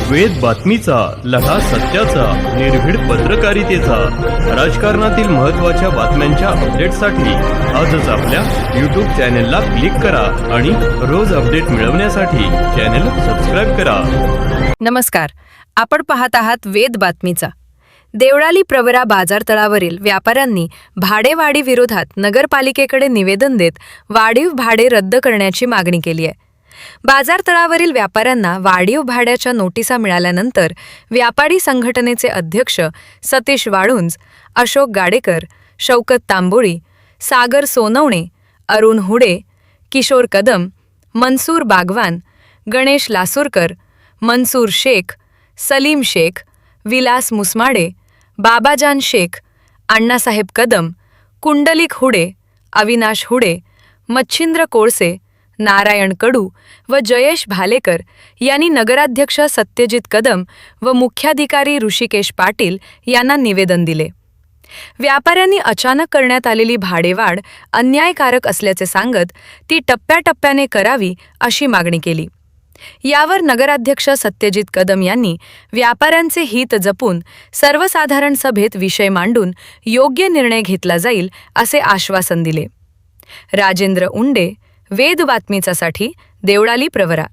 वेद बातमीचा, लढा सत्याचा, निर्भीड पत्रकारितेचा, राजकारणातील महत्त्वाच्या बातम्यांच्या अपडेटसाठी आजच आपल्या यूट्यूब चॅनेलला क्लिक करा आणि रोज अपडेट मिळवण्यासाठी चॅनेल सबस्क्राईब करा. नमस्कार, आपण पाहत आहात वेद बातमीचा. देवळाली प्रवरा बाजारतळावरील व्यापाऱ्यांनी भाडेवाढी विरोधात नगरपालिकेकडे निवेदन देत वाढीव भाडे रद्द करण्याची मागणी केली आहे. बाजारतळावरील व्यापाऱ्यांना वाढीव भाड्याच्या नोटिसा मिळाल्यानंतर व्यापारी संघटनेचे अध्यक्ष सतीश वाळुंज, अशोक गाडेकर, शौकत तांबोळी, सागर सोनवणे, अरुण हुडे, किशोर कदम, मनसूर बागवान, गणेश लासूरकर, मनसूर शेख, सलीम शेख, विलास मुसमाडे, बाबाजान शेख, अण्णासाहेब कदम, कुंडलिक हुडे, अविनाश हुडे, मच्छिंद्र कोळसे, नारायण कडू व जयेश भालेकर यांनी नगराध्यक्ष सत्यजित कदम व मुख्याधिकारी ऋषिकेश पाटील यांना निवेदन दिले. व्यापाऱ्यांनी अचानक करण्यात आलेली भाडेवाढ अन्यायकारक असल्याचे सांगत ती टप्प्याटप्प्याने करावी अशी मागणी केली. यावर नगराध्यक्ष सत्यजित कदम यांनी व्यापाऱ्यांचे हित जपून सर्वसाधारण सभेत विषय मांडून योग्य निर्णय घेतला जाईल असे आश्वासन दिले. राजेंद्र उंडे, वेद बातमीचासाठी, देवळाली प्रवरा.